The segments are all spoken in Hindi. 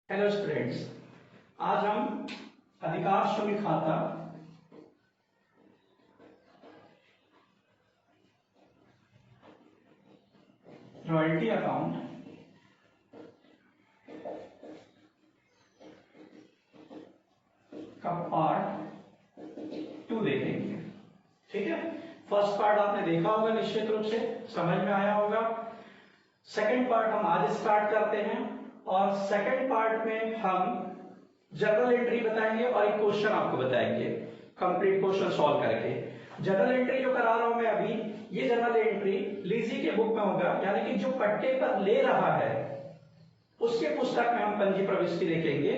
हेलो स्टूडेंट्स, आज हम अधिकार शुल्क खाता रॉयल्टी अकाउंट का पार्ट 2 देखेंगे। ठीक है, फर्स्ट पार्ट आपने देखा होगा, निश्चित रूप से समझ में आया होगा। सेकंड पार्ट हम आज स्टार्ट करते हैं और सेकंड पार्ट में हम जनरल एंट्री बताएंगे और एक क्वेश्चन आपको बताएंगे कंप्लीट क्वेश्चन सॉल्व करके। जनरल एंट्री जो करा रहा हूं मैं अभी, ये जनरल एंट्री लीजी के बुक में होगा, यानी कि जो पट्टे पर ले रहा है उसके पुस्तक में हम पंजी प्रविष्टि देखेंगे।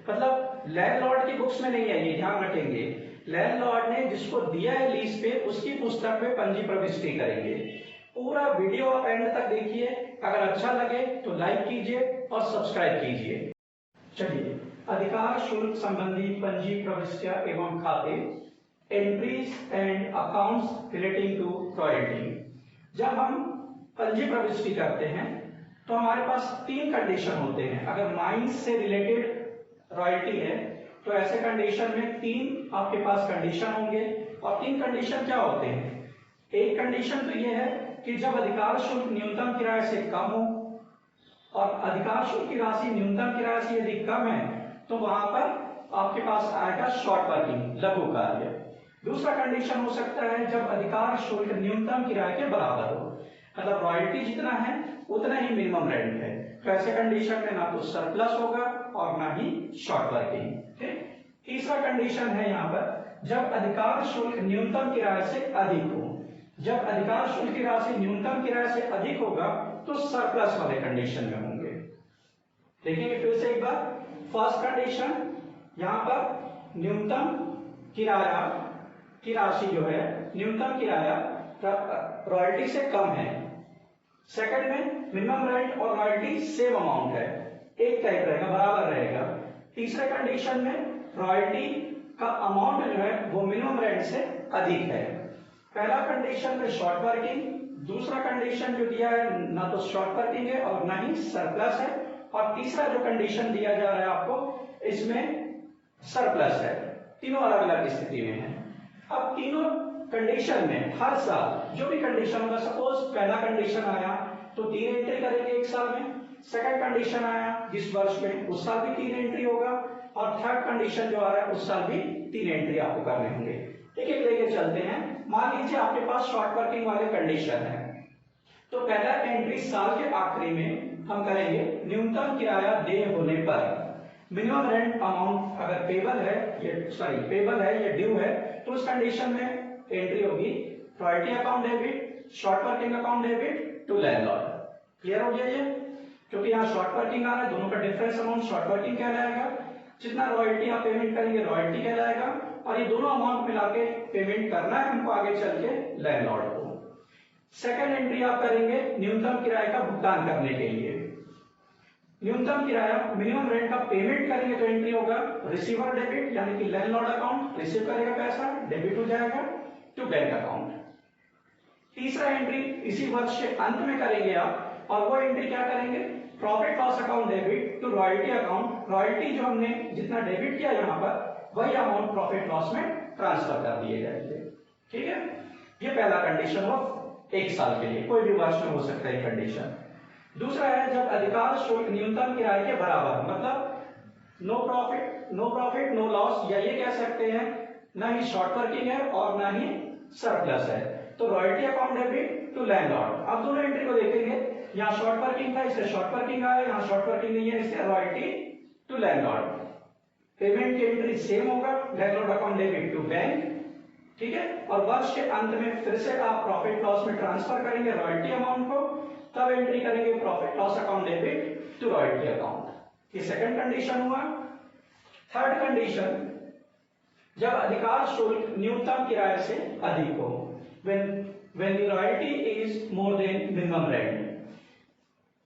मतलब लैंडलॉर्ड की बुक्स में नहीं है, ये ध्यान रखेंगे। लैंडलॉर्ड ने जिसको दिया है लीज पे, उसकी पुस्तक में पंजी प्रविष्टि करेंगे। पूरा वीडियो आप एंड तक देखिए, अगर अच्छा लगे तो लाइक कीजिए और सब्सक्राइब कीजिए। चलिए, अधिकार शुल्क संबंधी पंजी प्रविष्टियां एवं खाते, entries and accounts relating to royalty. जब हम पंजी प्रविष्टि करते हैं तो हमारे पास 3 कंडीशन होते हैं। अगर माइंस से रिलेटेड रॉयल्टी है तो ऐसे कंडीशन में 3 आपके पास कंडीशन होंगे। और 3 कंडीशन क्या होते हैं? एक कंडीशन तो यह है कि जब अधिकार शुल्क न्यूनतम किराए से कम हो, और अधिकार शुल्क की राशि न्यूनतम किराए से यदि कम है तो वहां पर आपके पास आएगा शॉर्ट वर्किंग, लघु कार्य। दूसरा कंडीशन हो सकता है जब अधिकार शुल्क न्यूनतम किराए के बराबर हो, मतलब रॉयल्टी जितना है उतना ही मिनिमम रेंट है, तो ऐसे कंडीशन में ना तो सरप्लस होगा और ना ही शॉर्ट वर्किंग। ठीक। तीसरा कंडीशन है यहाँ पर जब अधिकार शुल्क न्यूनतम किराए से अधिक हो। जब अधिकार शुल्क की राशि न्यूनतम किराए से अधिक होगा तो सरप्लस वाले कंडीशन में होंगे। देखेंगे फिर से एक बार। फर्स्ट कंडीशन, यहाँ पर न्यूनतम किराया की राशि जो है, न्यूनतम किराया रॉयल्टी से कम है। सेकंड में मिनिमम रेंट और रॉयल्टी सेम अमाउंट है, एक टाइप रहेगा, बराबर रहेगा। तीसरे कंडीशन में रॉयल्टी का अमाउंट जो है वो मिनिमम रेंट से अधिक है। पहला कंडीशन में शॉर्ट वर्किंग, दूसरा कंडीशन जो दिया है ना तो शॉर्ट वर्किंग है और ना ही सरप्लस है, और तीसरा जो कंडीशन दिया जा रहा है आपको, इसमें सरप्लस है। तीनों अलग अलग स्थिति में है। अब तीनों कंडीशन में हर साल जो भी कंडीशन होगा, सपोज पहला कंडीशन आया तो 3 एंट्री करेंगे एक साल में। सेकंड कंडीशन आया जिस वर्ष में, उस साल भी 3 एंट्री होगा। और थर्ड कंडीशन जो आ रहा है उस साल भी 3 एंट्री आपको करने होंगे। एक एक लेके चलते हैं। मान लीजिए आपके पास शॉर्ट वर्किंग वाले कंडीशन है, तो पहला एंट्री साल के आखिरी में हम करेंगे न्यूनतम किराया देय होने पर मिनिमम रेंट अमाउंट अगर पेबल है, पेबल है या ड्यू है, तो उस कंडीशन में एंट्री होगी royalty account debit, short working account debit to landlord. Clear हो गया ये? क्योंकि यहाँ शॉर्ट वर्किंग आ रहा है, दोनों का डिफरेंस अमाउंट शॉर्ट वर्किंग कहलाएगा। जितना रॉयल्टी आप पेमेंट करेंगे रॉयल्टी कहलाएगा, और ये दोनों अमाउंट मिला के पेमेंट करना है हमको आगे चल के लैंडलॉर्ड को। सेकंड एंट्री आप करेंगे न्यूनतम किराए का भुगतान करने के लिए। न्यूनतम किराया मिनिमम रेंट का पेमेंट करेंगे तो एंट्री होगा रिसीवर डेबिट, यानी कि लैंडलॉर्ड अकाउंट रिसीव करेगा पैसा, डेबिट हो जाएगा टू बैंक अकाउंट। तीसरा एंट्री इसी वर्ष के अंत में करेंगे आप, और वो एंट्री क्या करेंगे? Profit loss account debit to royalty account. Royalty जो हमने जितना डेबिट किया यहाँ पर, वही अमाउंट प्रॉफिट लॉस में ट्रांसफर कर दिए जाएंगे। ठीक है, ये पहला कंडीशन हो एक साल के लिए, कोई भी वर्ष में हो सकता है कंडीशन। दूसरा है जब अधिकार शुल्क न्यूनतम किराए के बराबर, मतलब नो प्रॉफिट नो लॉस, या ये कह सकते हैं ना ही शॉर्ट वर्किंग है और ना ही सरप्लस है, तो royalty account debit to landlord. अब दोनों एंट्री को देखेंगे, यहाँ शॉर्ट वर्किंग था इससे शॉर्ट वर्किंग आया, यहाँ शॉर्ट वर्किंग नहीं है इससे रॉयल्टी टू लैंडलॉर्ड। पेमेंट की एंट्री सेम होगा, landlord account debit to bank. ठीक है, और वर्ष के अंत में फिर से आप प्रॉफिट लॉस में ट्रांसफर करेंगे रॉयल्टी अमाउंट को, तब एंट्री करेंगे profit loss account debit to royalty account. ये सेकंड कंडीशन हुआ। थर्ड कंडीशन, जब अधिकार शुल्क न्यूनतम किराए से अधिक हो, when the royalty is more than minimum rent।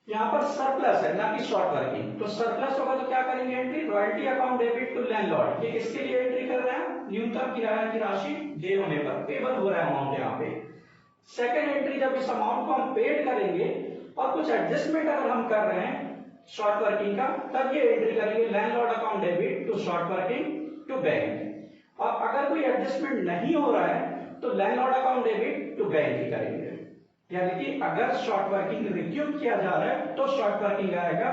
यहाँ पर सरप्लस है ना कि शॉर्ट वर्किंग, तो सरप्लस होगा तो क्या करेंगे entry? Royalty account debit to landlord. ये किसके लिए एंट्री कर रहे हैं? न्यूनतम किराया की राशि देय होने पर, पेबल हो रहा है अमाउंट यहाँ पे। सेकंड एंट्री, जब इस अमाउंट को हम पेड करेंगे और कुछ एडजस्टमेंट अगर हम कर रहे हैं शॉर्ट वर्किंग का, तब ये एंट्री करेंगे landlord account debit to short working to bank. और अगर कोई एडजस्टमेंट नहीं हो रहा है तो landlord account debit to bank ही करेंगे। यानी कि अगर शॉर्ट वर्किंग रिक्यूब किया जा रहा है तो शॉर्ट वर्किंग आएगा,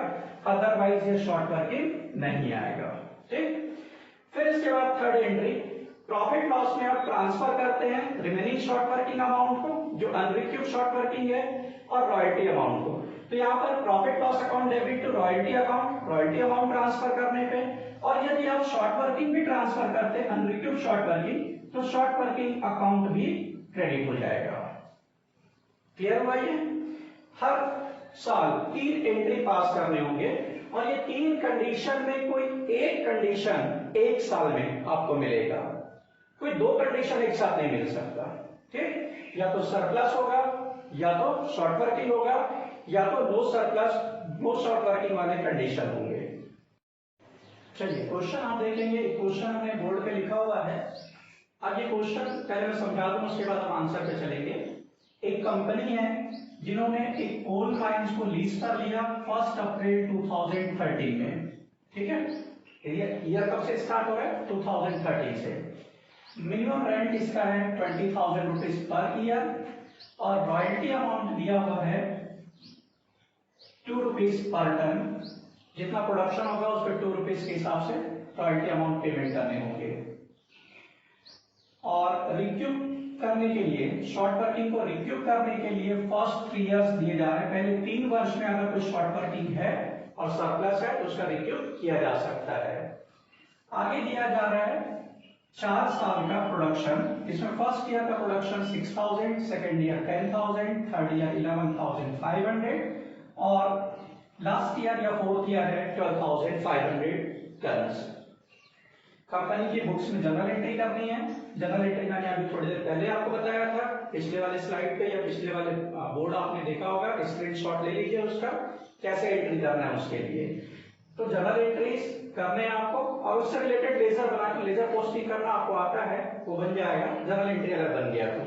अदरवाइज ये शॉर्ट वर्किंग नहीं आएगा। ठीक, फिर इसके बाद थर्ड एंट्री, प्रॉफिट लॉस में आप ट्रांसफर करते हैं रिमेनिंग शॉर्ट वर्किंग अमाउंट को जो अनरिक्यूब शॉर्ट वर्किंग है और रॉयल्टी अमाउंट को। तो यहाँ पर profit loss account debit to royalty account, royalty amount transfer करने पे, और यदि आप शॉर्ट वर्किंग भी ट्रांसफर करते हैं अनरिक्यूब शॉर्ट वर्किंग, तो शॉर्ट वर्किंग अकाउंट भी क्रेडिट हो जाएगा। क्लियर हुआ ये? हर साल 3 एंट्री पास करने होंगे और ये 3 कंडीशन में कोई एक कंडीशन एक साल में आपको मिलेगा, कोई 2 कंडीशन एक साथ नहीं मिल सकता। ठीक, या तो सरप्लस होगा, या तो शॉर्ट वर्किंग होगा, या तो no surplus no short working वाले कंडीशन होंगे। चलिए क्वेश्चन आप देखेंगे, क्वेश्चन हमने बोर्ड पे लिखा हुआ है। अब ये क्वेश्चन पहले मैं समझा दूं, उसके बाद हम आंसर पे चलेंगे। एक कंपनी है जिन्होंने एक कोल माइंस को लीज पर लिया 1 अप्रैल 2013 में। ठीक है, ईयर कब से स्टार्ट हो रहा है? 2013 से। मिनिमम रेंट इसका है 20,000 रुपीज पर ईयर और रॉयल्टी अमाउंट दिया हुआ है 2 रुपीज पर टन। जितना प्रोडक्शन होगा उस पर 2 रुपीज के हिसाब से रॉयल्टी अमाउंट पेमेंट करने होंगे। और रिक्यूब करने के लिए, शॉर्ट वर्किंग को रिक्यूब करने के लिए फर्स्ट 3 इयर्स दिए जा रहे हैं। पहले 3 वर्ष में अगर कोई शॉर्ट वर्किंग है और सरप्लस है तो उसका रिक्यूब किया जा सकता है। आगे दिया जा रहा है 4 साल का प्रोडक्शन, इसमें फर्स्ट ईयर का production 6,000, second year 10,000, third year 11,500 और लास्ट ईयर या फोर्थ ईयर है 12,500 टन्स। कंपनी की बुक्स में जनरल एंट्री करनी है। जनरल एंट्री मैंने अभी थोड़ी देर पहले आपको बताया था, पिछले वाले स्लाइड पे या पिछले वाले बोर्ड आपने देखा होगा, स्क्रीनशॉट ले लीजिए उसका, कैसे एंट्री करना है उसके लिए। तो जनरल एंट्रीज करने हैं आपको और उससे रिलेटेड लेजर बना के लेजर पोस्टिंग करना आपको आता है, वो बन जाएगा जनरल एंट्री अगर बन गया तो।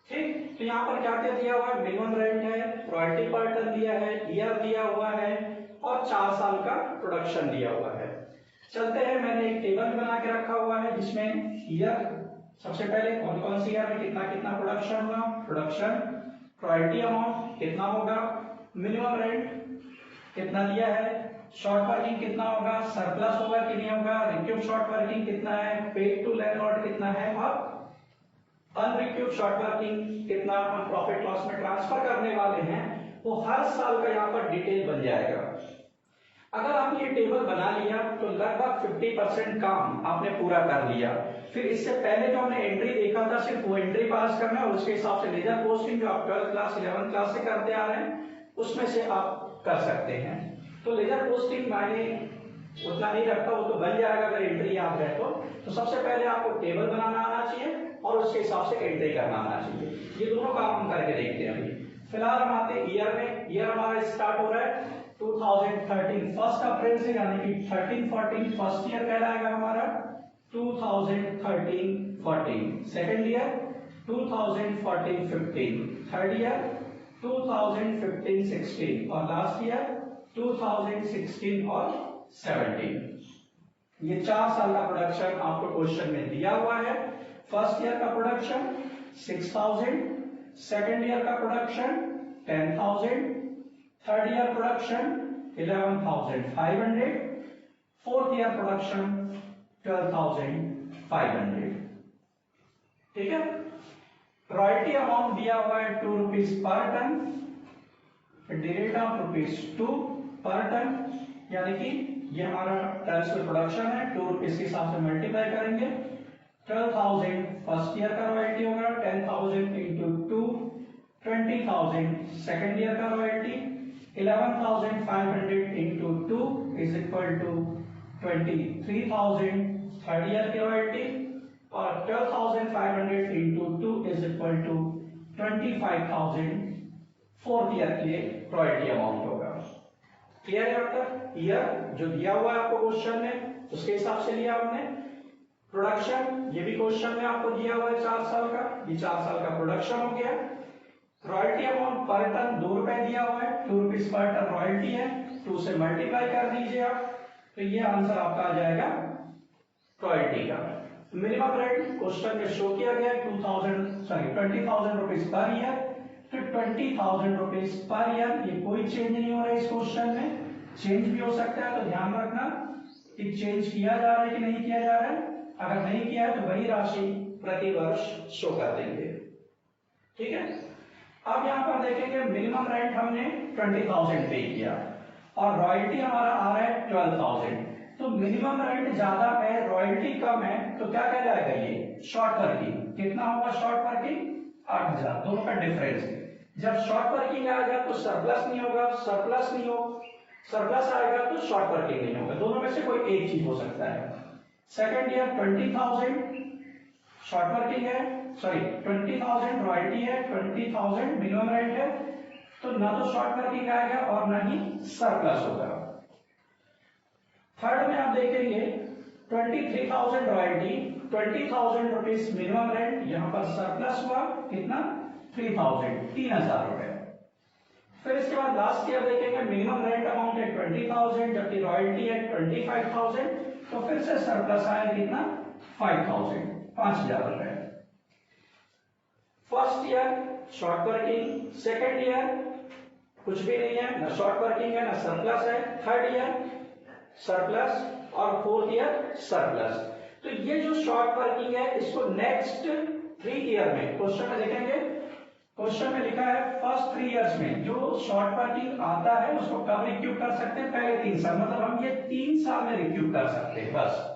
ठीक, तो यहाँ पर क्या क्या दिया हुआ है? मिनिमम रेंट है, रॉयल्टी पर टन दिया है, ईयर दिया हुआ है और 4 साल का प्रोडक्शन दिया हुआ है। चलते हैं, मैंने एक टेबल बना के रखा हुआ है जिसमें ईयर, सबसे पहले कौन कौन सी ईयर में कितना कितना प्रोडक्शन हुआ, प्रोडक्शन, रॉयल्टी अमाउंट कितना होगा, मिनिमम रेंट कितना दिया है, शॉर्ट वर्किंग कितना होगा, सरप्लस होगा कि नहीं होगा, रिक्यूब शॉर्ट वर्किंग कितना है, पेड टू लैंडलॉर्ड कितना है और अनरिक्यूब शॉर्ट वर्किंग कितना हम प्रॉफिट लॉस में ट्रांसफर करने वाले हैं, वो हर साल का यहाँ पर डिटेल बन जाएगा। अगर आपने ये टेबल बना लिया तो लगभग 50% काम आपने पूरा कर लिया। फिर इससे पहले जो हमने एंट्री देखा था सिर्फ वो एंट्री पास करना है और उसके हिसाब से लेजर पोस्टिंग जो आप 12th क्लास 11th क्लास से करते आ रहे हैं उसमें से आप कर सकते हैं। तो लेजर पोस्टिंग मायने उतना नहीं रखता, वो तो बन जाएगा अगर एंट्री याद है तो सबसे पहले आपको टेबल बनाना आना चाहिए और उसके हिसाब से एंट्री करना आना चाहिए। ये दोनों काम हम करके देखते हैं। अभी फिलहाल हम आते हैं ईयर में। ईयर हमारा स्टार्ट हो रहा है 2013 1 अप्रैल से, यानी कि 13-14 फर्स्ट ईयर कहलाएगा हमारा, 2013-14 सेकेंड ईयर, 2014-15 थर्ड ईयर, 2015-16 और लास्ट ईयर 2016 और 17। ये 4 साल का प्रोडक्शन आपको क्वेश्चन में दिया हुआ है। फर्स्ट ईयर का प्रोडक्शन 6,000, सेकेंड ईयर का production 10,000, third year production 11,500, fourth year production 12,500। ठीक है, रॉयल्टी अमाउंट दिया हुआ है 2 rupees per ton, rate of ₹2 पर टन, यानी कि ये हमारा टन्स में प्रोडक्शन है, 2 रुपीज के हिसाब से मल्टीप्लाई करेंगे। 12,000 फर्स्ट ईयर का रॉयल्टी होगा, 10,000 इंटू 2 20,000 सेकेंड ईयर का royalty, 11,500 into 2 is equal to 23,000 third year की रॉयल्टी और 12,500 into 2 is equal to 25,000 fourth year के रॉयल्टी अमाउंट होगा। क्लियर है? मतलब ईयर जो दिया हुआ है आपको क्वेश्चन में उसके हिसाब से लिया हमने। प्रोडक्शन ये भी क्वेश्चन में आपको दिया हुआ है 4 साल का, ये 4 साल का प्रोडक्शन हो गया। रॉयल्टी अमाउंट पर टन 2 रुपए दिया हुआ है, 2 रुपीज पर टन रॉयल्टी है 2 से मल्टीप्लाई कर दीजिए आप, तो ये आंसर आपका आ जाएगा रॉयल्टी का। मिनिमम रेंट क्वेश्चन में शो किया गया 20,000 रुपीज पर ईयर, तो 20,000 रुपीज पर ईयर, ये कोई चेंज नहीं हो रहा है इस क्वेश्चन में, चेंज भी हो सकता है, तो ध्यान रखना कि चेंज किया जा रहा है कि नहीं किया जा रहा है। अगर नहीं किया है तो वही राशि प्रति वर्ष शो कर देंगे, ठीक है। अब यहाँ पर देखेंगे मिनिमम रेंट हमने 20,000 पे किया और रॉयल्टी हमारा आ रहा है 12,000, तो मिनिमम रेंट ज्यादा है, रॉयल्टी कम है, तो क्या कह जाएगा ये शॉर्ट वर्किंग। कितना होगा शॉर्ट वर्किंग? 8,000, दोनों का डिफरेंस। जब शॉर्ट वर्किंग आएगा तो सरप्लस नहीं होगा, सरप्लस नहीं हो, सरप्लस आएगा तो शॉर्ट वर्किंग नहीं होगा, दोनों में से कोई एक चीज हो सकता है। सेकंड ईयर 20,000 शॉर्ट वर्किंग है, सॉरी 20,000 रॉयल्टी है, 20,000 मिनिमम रेंट है, तो ना तो शॉर्ट वर्किंग आएगा और ना ही सरप्लस होगा। थर्ड में आप देखेंगे 23,000 रॉयल्टी, 20,000 रुपीज मिनिमम रेंट, यहां पर सरप्लस हुआ कितना 3,000 रुपए। फिर इसके बाद लास्ट ईयर देखेंगे मिनिमम रेंट अमाउंट है 20,000 जबकि रॉयल्टी है 25,000, तो फिर से सरप्लस आया कितना 5,000 रुपए। First year short working, second year कुछ भी नहीं है, ना शॉर्ट वर्किंग है ना सरप्लस है, थर्ड ईयर सरप्लस और फोर्थ ईयर सरप्लस। तो ये जो शॉर्ट वर्किंग है इसको नेक्स्ट 3 ईयर में क्वेश्चन में देखेंगे, क्वेश्चन में लिखा है फर्स्ट 3 इयर्स में जो शॉर्ट वर्किंग आता है उसको कब रिक्यूब कर सकते हैं, पहले 3 साल, मतलब हम ये 3 साल में रिक्यूब कर सकते हैं बस।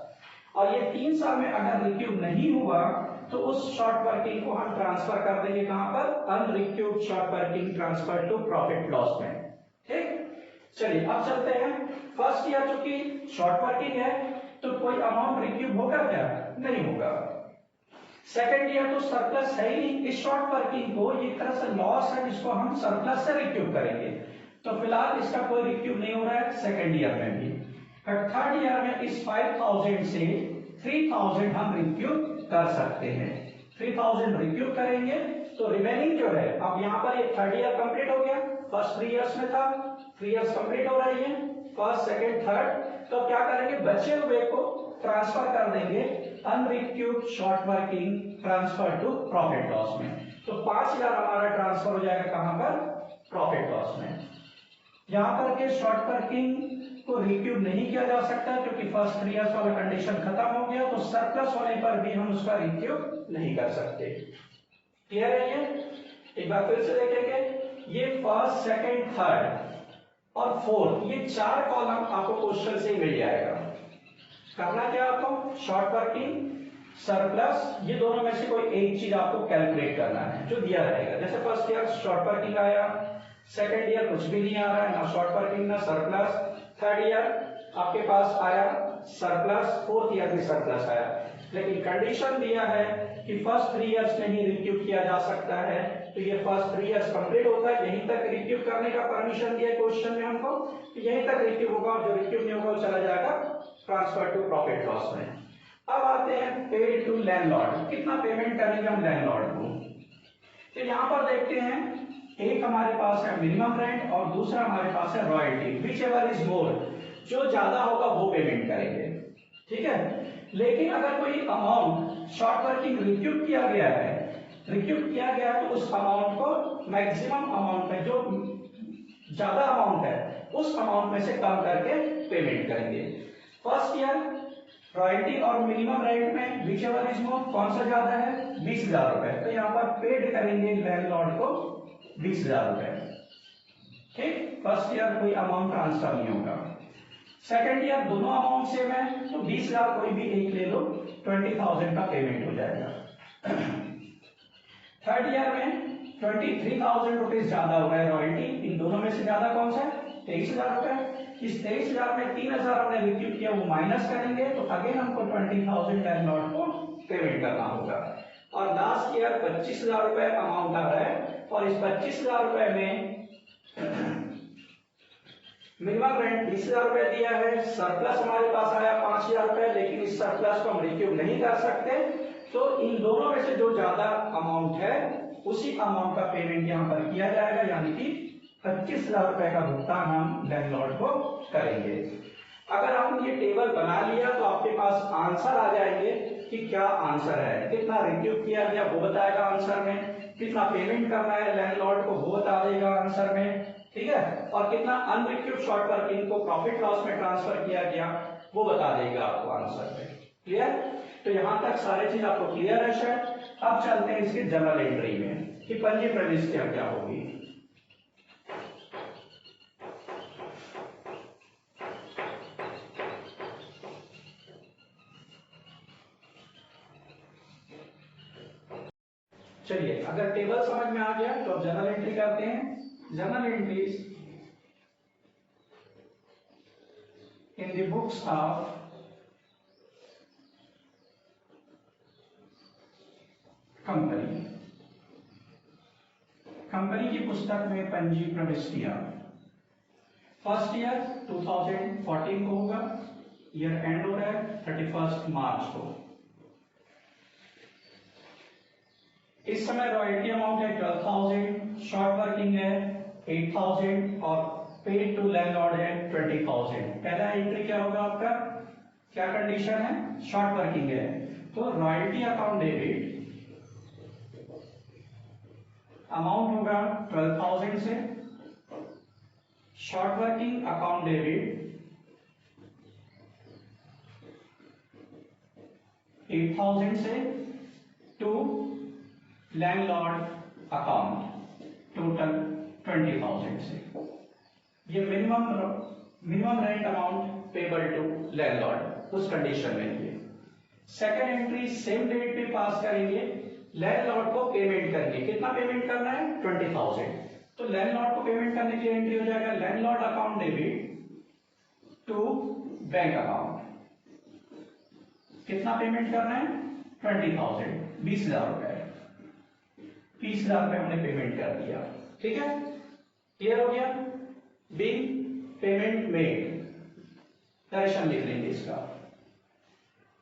और ये 3 साल में अगर रिक्यूब नहीं हुआ तो उस शॉर्ट वर्किंग को हम ट्रांसफर कर देंगे कहां पर, unrecouped short working transfer to profit loss में, ठीक। चलिए अब चलते हैं, फर्स्ट ईयर चूंकि शॉर्ट वर्किंग है तो कोई अमाउंट रिक्यूब होगा क्या, नहीं होगा। सेकेंड ईयर तो सरप्लस है ही नहीं, इस शॉर्ट वर्किंग को एक तरह से लॉस है जिसको हम सरप्लस से रिक्यूब करेंगे, तो फिलहाल इसका कोई रिक्यूब नहीं हो रहा है सेकेंड ईयर में भी। थर्ड ईयर में इस 5,000 से 3,000 हम रिक्यूब कर सकते हैं, 3,000 रिक्यूब करेंगे तो रिमेनिंग जो है, अब यहाँ पर ये थर्ड ईयर कंप्लीट हो गया, फर्स्ट 3 इयर्स में था, 3 इयर्स कंप्लीट हो रही है, फर्स्ट सेकेंड थर्ड, तो क्या करेंगे बचे हुए को ट्रांसफर कर देंगे unrecouped short working transfer to profit loss में, तो 5,000 हमारा ट्रांसफर हो जाएगा कहां पर, प्रॉफिट लॉस में। यहां पर के शॉर्ट वर्किंग को रिक्यूब नहीं किया जा सकता क्योंकि फर्स्ट 3 इयर्स वाला कंडीशन खत्म हो गया, तो सरप्लस होने पर भी हम उसका रिक्यूब नहीं कर सकते। क्लियर है ये? एक बार फिर से देखेंगे, ये फर्स्ट सेकेंड थर्ड और फोर्थ, ये 4 कॉलम आपको क्वेश्चन से मिल जाएगा। करना क्या आपको, शॉर्ट वर्किंग सरप्लस, ये दोनों में से कोई एक चीज आपको कैलकुलेट करना है जो दिया रहेगा। जैसे फर्स्ट ईयर शॉर्ट वर्किंग आया, सेकेंड ईयर कुछ भी नहीं आ रहा है, ना शॉर्ट वर्किंग ना सरप्लस, थर्ड ईयर आपके पास आया सरप्लस, फोर्थ ईयर भी सरप्लस आया, लेकिन कंडीशन दिया है कि फर्स्ट 3 इयर्स में ही रिक्यूब किया जा सकता है, तो ये फर्स्ट 3 इयर्स कंप्लीट होता है, यहीं तक रिक्यूब करने का परमिशन दिया क्वेश्चन में हमको, यहीं तक रिक्यूब होगा, जो रिक्यूब नहीं होगा वो चला जाएगा ट्रांसफर टू प्रॉफिट लॉस में। अब आते हैं पेड टू लैंडलॉर्ड, कितना पेमेंट करेंगे हम लैंडलॉर्ड को। तो यहाँ पर देखते हैं, एक हमारे पास है मिनिमम रेंट और दूसरा हमारे पास है royalty, which ever is more, जो ज्यादा होगा वो पेमेंट करेंगे, ठीक है। लेकिन अगर कोई अमाउंट शॉर्ट वर्किंग रिक्यूब किया गया है, तो उस अमाउंट को मैक्सिमम अमाउंट में जो ज्यादा अमाउंट है उस अमाउंट में से कम करके पेमेंट करेंगे। फर्स्ट ईयर रॉयल्टी और मिनिमम रेंट में विच एवर इज मोर, कौन सा ज्यादा है, 20,000 रुपए, तो यहाँ पर पेड करेंगे लैंडलॉर्ड को 20,000 रुपए, ठीक। फर्स्ट ईयर कोई अमाउंट ट्रांसफर नहीं होगा। सेकेंड ईयर दोनों अमाउंट सेम है, तो 20,000 कोई भी एक ले लो, 20,000 का पेमेंट हो जाएगा। थर्ड ईयर में 23,000 रुपीज ज्यादा हो गया रॉयल्टी, इन दोनों में से ज्यादा कौन सा है, 23,000 रुपए। इस 23,000 में 3,000 हमने रिक्यूब किया, वो माइनस करेंगे, तो अगेन हमको 20,000 लैंडलॉर्ड को पेमेंट करना होगा। और लास्ट ईयर 25,000 रुपए अमाउंट आ रहा है, और इस 25,000 रुपए में मिनिमम रेंट 20,000 रुपए दिया है, सरप्लस हमारे पास आया 5,000 रुपए, लेकिन इस सरप्लस को हम रिक्यूब नहीं कर सकते, तो इन दोनों में से जो ज्यादा अमाउंट है उसी अमाउंट का पेमेंट यहां पर किया जाएगा, यानी कि 25,000 रुपए का भुगतान हम लैंडलॉर्ड को करेंगे। अगर आपने ये टेबल बना लिया तो आपके पास आंसर आ जाएंगे कि क्या आंसर है, कितना रिक्यूब किया गया वो बताएगा आंसर में, कितना पेमेंट करना है लैंडलॉर्ड को वो बता देगा आंसर में, ठीक है, और कितना अनरिक्यूब शॉर्ट वर्किंग को प्रॉफिट लॉस में ट्रांसफर किया गया वो बता देगा आपको आंसर में। क्लियर? तो यहां तक सारी चीज आपको क्लियर है शायद। अब चलते हैं इसके जनरल एंट्री में कि पंजी प्रविष्टियां क्या होगी। चलिए, अगर टेबल समझ में आ गया तो अब जनरल एंट्री करते हैं। General entries in the books of company. Company की पुस्तक में पंजी प्रविष्टियां फर्स्ट ईयर 2014 को होगा, ईयर एंड हो रहा है 31 मार्च को। इस समय रॉयल्टी अमाउंट है 12,000, शॉर्ट वर्किंग है 8,000 और पेड टू लैंडलॉर्ड है 20,000। पहला एंट्री क्या होगा आपका, क्या कंडीशन है, शॉर्ट वर्किंग है, तो रॉयल्टी अकाउंट डेबिट अमाउंट होगा 12,000 से, शॉर्ट वर्किंग अकाउंट डेबिट 8,000 से टू लैंडलॉर्ड अकाउंट टोटल 20,000 से। ये minimum rent amount payable to landlord उस कंडीशन में ये। सेकंड एंट्री सेम डेट पे पास करेंगे, लैंडलॉर्ड को पेमेंट करेंगे। कितना पेमेंट करना है, 20,000। तो लैंडलॉर्ड को पेमेंट करने के लिए एंट्री हो जाएगा landlord account debit to bank account. कितना पेमेंट करना है, 20,000, 20,000 रुपए, 20,000 रुपए हमने पेमेंट कर दिया। ठीक है, क्लियर हो गया। बिग पेमेंट मेड, डायरेक्शन लिख लेंगे इसका।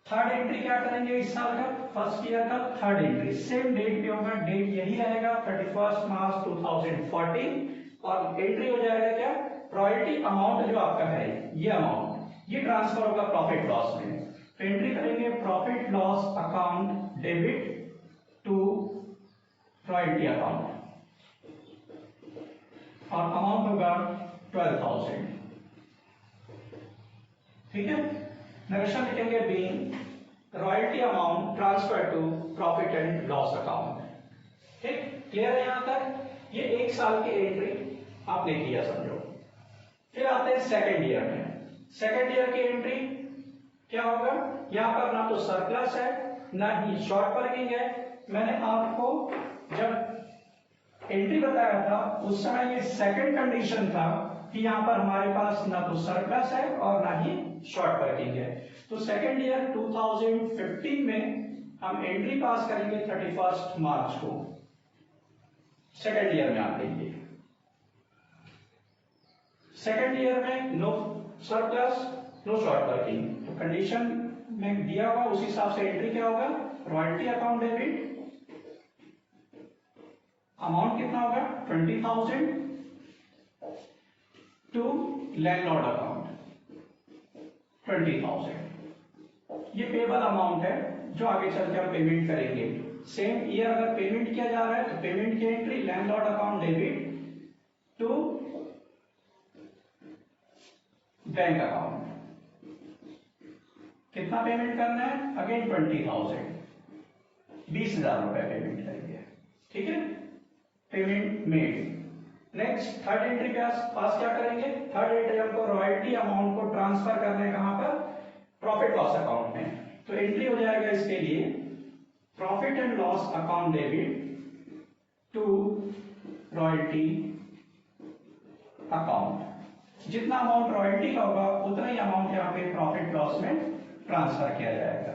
थर्ड एंट्री क्या करेंगे इस साल का, फर्स्ट ईयर का थर्ड एंट्री सेम डेट पे होगा, डेट यही रहेगा 31 मार्च 2014 और एंट्री हो जाएगा क्या, रॉयल्टी अमाउंट जो आपका है ये अमाउंट ये ट्रांसफर होगा प्रॉफिट लॉस में। तो एंट्री करेंगे profit loss account debit to royalty account और अमाउंट होगा 12,000। ठीक है, नरेशन लिखेंगे being royalty amount transfer to profit and loss account. ठीक, क्लियर है यहां तक। ये एक साल की एंट्री आपने किया समझो। फिर आते हैं सेकेंड ईयर में। सेकेंड ईयर की एंट्री क्या होगा, यहां पर ना तो सरप्लस है ना ही शॉर्ट वर्किंग है। मैंने आपको जब एंट्री बताया था उस समय ये सेकंड कंडीशन था कि यहां पर हमारे पास ना तो सरप्लस है और ना ही शॉर्ट वर्किंग है। तो सेकेंड ईयर 2015 में हम एंट्री पास करेंगे 31 मार्च को, सेकेंड ईयर में आप देंगे। सेकेंड ईयर में no surplus no short working, तो कंडीशन में दिया हुआ उस हिसाब से एंट्री क्या होगा, रॉयल्टी अकाउंट डेबिट अमाउंट कितना होगा 20,000 टू लैंडलॉर्ड अकाउंट 20,000। ये पेबल अमाउंट है जो आगे चल के हम पेमेंट करेंगे। सेम ईयर अगर पेमेंट किया जा रहा है तो पेमेंट की entry landlord account debit to bank account. कितना पेमेंट करना है, अगेन 20,000, 20,000 रुपए पेमेंट करेंगे। ठीक है, payment made. Next third entry पास क्या करेंगे, थर्ड एंट्री हमको रॉयल्टी अमाउंट को ट्रांसफर करना है कहां पर, प्रॉफिट लॉस अकाउंट में। तो एंट्री हो जाएगा इसके लिए profit and loss account debit to royalty account. जितना अमाउंट रॉयल्टी का होगा उतना ही अमाउंट यहाँ पे प्रॉफिट लॉस में ट्रांसफर किया जाएगा।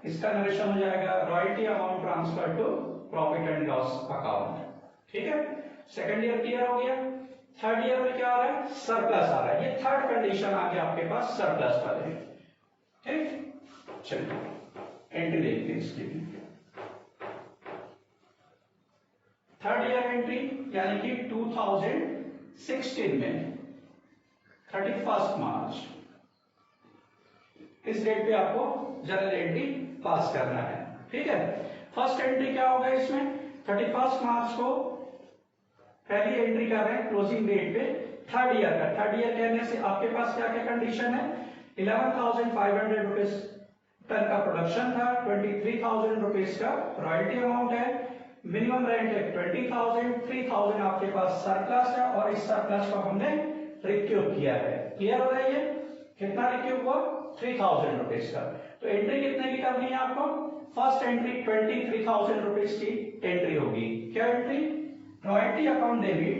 इसका नरेशन हो जाएगा royalty amount transfer to profit and loss account. ठीक है, सेकंड ईयर क्लियर हो गया। थर्ड ईयर में क्या आ रहा है, सरप्लस आ रहा है। ये थर्ड कंडीशन आ गया आपके पास सरप्लस वाले। ठीक, चलिए एंट्री देखते हैं इसके लिए। थर्ड ईयर एंट्री यानी कि 2016 में 31 मार्च इस डेट पे आपको जर्नल एंट्री पास करना है। ठीक है, फर्स्ट एंट्री क्या होगा इसमें, 31 मार्च को पहली एंट्री कर रहे हैं क्लोजिंग डेट पे थर्ड ईयर का। थर्ड ईयर कहने से आपके पास क्या क्या कंडीशन है, 11,500 रुपीज टन का प्रोडक्शन था, 23,000 रुपीज का रॉयल्टी अमाउंट है, मिनिमम रेंट है 20,000, 3,000 आपके पास सरप्लस है और इस सरप्लस को हमने रिक्यूब किया है। क्लियर हो रहा है, ये कितना रिक्यूब हुआ, 3,000 रुपीज का। तो एंट्री कितने की करनी है आपको, फर्स्ट एंट्री 23,000 रुपीज की एंट्री होगी। क्या entry, royalty account debit,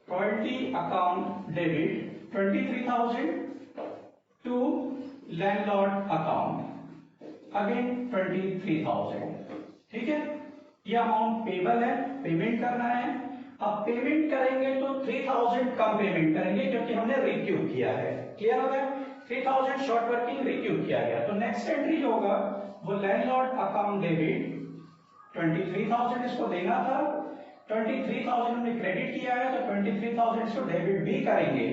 royalty account debit 23,000 to landlord account again 23,000। ठीक है, ये अमाउंट पेबल है, पेमेंट करना है। अब पेमेंट करेंगे तो 3,000 कम पेमेंट करेंगे क्योंकि हमने रिक्यूब किया है। क्लियर हो गया, 3,000 शॉर्ट वर्किंग रिक्यूब किया गया। तो नेक्स्ट एंट्री जो होगा वो लैंडलॉर्ड अकाउंट डेबिट 23,000 इसको देना था, 23,000 हमने क्रेडिट किया है तो 23,000 इसको डेबिट भी करेंगे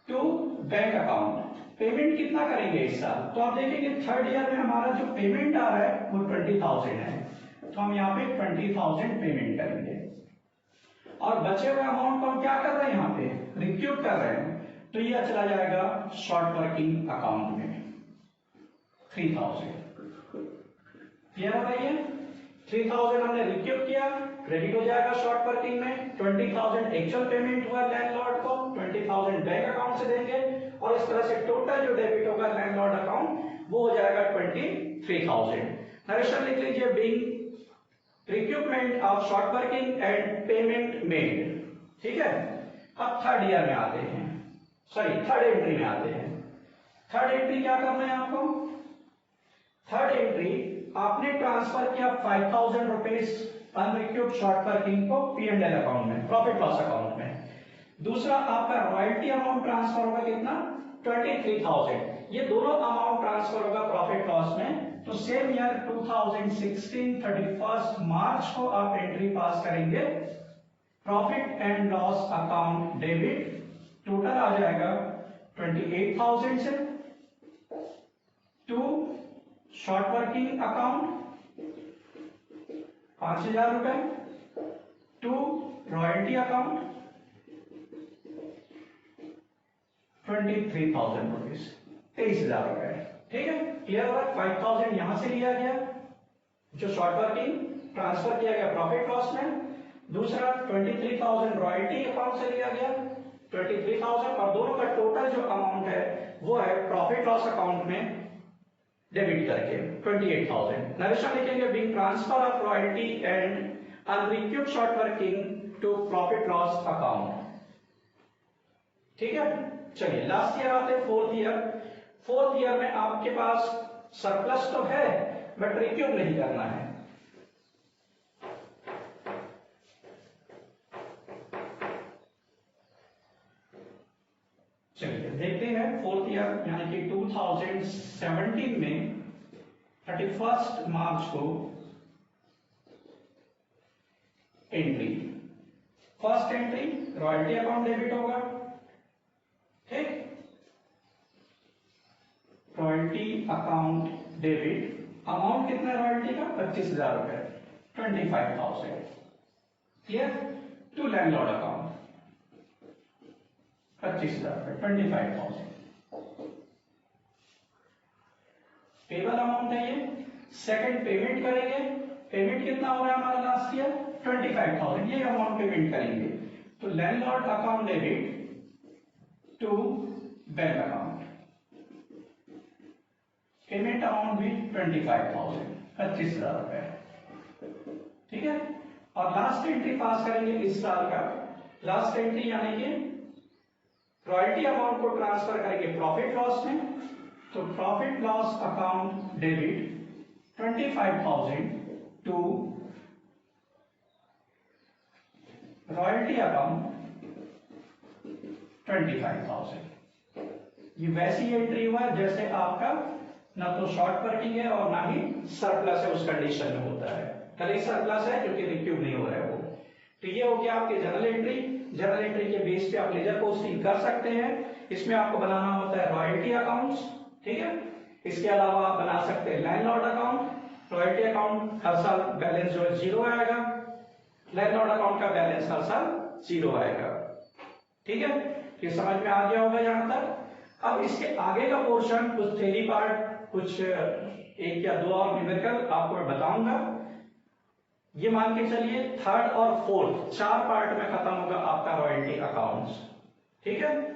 टू बैंक अकाउंट। पेमेंट कितना करेंगे इस साल, तो आप देखेंगे थर्ड ईयर में हमारा जो पेमेंट आ रहा है वो 20,000 है, तो हम यहाँ पे 20,000 पेमेंट करेंगे और बचे हुए अमाउंट को हम क्या कर रहे हैं, यहाँ पे रिक्यूब कर रहे हैं, तो ये चला जाएगा शॉर्ट वर्किंग अकाउंट में 3,000। क्लियर हो रही है, 3,000 हमने रिक्यूब किया, क्रेडिट हो जाएगा शॉर्ट वर्किंग में, 20,000 एक्चुअल पेमेंट हुआ लैंडलॉर्ड को, 20,000 बैंक अकाउंट से देंगे और इस तरह से टोटल जो डेबिट होगा लैंडलॉर्ड अकाउंट वो हो जाएगा 23,000। नरेशन लिख लीजिए, being रिक्यूपमेंट of short working and payment made. ठीक है, अब थर्ड ईयर में आते हैं, सॉरी थर्ड एंट्री में आते हैं। थर्ड एंट्री क्या करना है आपको, थर्ड एंट्री आपने ट्रांसफर किया 5,000 रुपीज अनरिक्यूब शॉर्ट वर्किंग को P&L अकाउंट में, प्रॉफिट लॉस अकाउंट में। दूसरा आपका रॉयल्टी अमाउंट ट्रांसफर होगा कितना, 23,000। ये दोनों अमाउंट ट्रांसफर होगा प्रॉफिट लॉस में। तो सेम ईयर 2016 31 मार्च को आप एंट्री पास करेंगे profit and loss account debit, total आ जाएगा 28,000 से टू शॉर्ट वर्किंग अकाउंट 5,000 रुपए टू रॉयल्टी अकाउंट 23,000 रुपीज, 23,000 रुपए। ठीक है, क्लियर होगा, 5,000 यहां से लिया गया जो शॉर्ट वर्किंग ट्रांसफर किया गया प्रॉफिट लॉस में, दूसरा 23,000 रॉयल्टी अकाउंट से लिया गया 23,000 और दोनों का टोटल जो अमाउंट है वो है प्रॉफिट लॉस अकाउंट में डेबिट करके 28,000। नरेशन लिखेंगे, being transfer of royalty and unrecouped short working to profit loss account. ठीक है, चलिए लास्ट ईयर आते हैं फोर्थ ईयर। फोर्थ ईयर में आपके पास सरप्लस तो है बट रिक्यूब नहीं करना है। चलिए देखते हैं फोर्थ ईयर यानी कि 2017 में 31 मार्च को entry, first entry royalty account debit होगा। ठीक, रॉयल्टी अकाउंट डेबिट, अमाउंट कितना है रॉयल्टी का, 25,000 रुपए, 25,000। क्लियर, टू लैंडलॉर्ड अकाउंट 25,000 रुपए, 25,000 पेबल अमाउंट है ये। सेकंड पेमेंट करेंगे, पेमेंट कितना हो रहा है हमारा लास्ट ईयर 25,000, ये अमाउंट पेमेंट करेंगे। तो landlord account debit to bank account, payment amount भी 25,000, 25,000 रुपए। ठीक है, और लास्ट एंट्री पास करेंगे इस साल का, लास्ट एंट्री यानी कि रॉयल्टी अमाउंट को ट्रांसफर करेंगे प्रॉफिट लॉस में। तो profit loss account debit 25,000 to royalty account 25,000। ये वैसी एंट्री हुआ जैसे आपका ना तो शॉर्ट वर्किंग है और ना ही सरप्लस है, उस कंडीशन में होता है। कल सरप्लस है क्योंकि रिक्यू नहीं हो रहा है वो। तो ये हो गया आपके जर्नल एंट्री। जर्नल एंट्री के बेस पे आप लेजर पोस्टिंग कर सकते हैं। इसमें आपको बनाना होता है रॉयल्टी अकाउंट्स, ठीक है। इसके अलावा आप बना सकते हैं लैंडलॉर्ड अकाउंट। रॉयल्टी अकाउंट हर साल बैलेंस जो है 0 आएगा, लैंडलॉर्ड अकाउंट का बैलेंस हर साल 0 आएगा, ठीक है। ये समझ में आ गया होगा यहां तक। अब इसके आगे का पोर्शन, कुछ थ्योरी पार्ट, कुछ 1 या 2 और न्यूमेरिकल आपको मैं बताऊंगा। ये मान के चलिए थर्ड और फोर्थ 4 पार्ट में खत्म होगा आपका रॉयल्टी अकाउंट्स, ठीक है।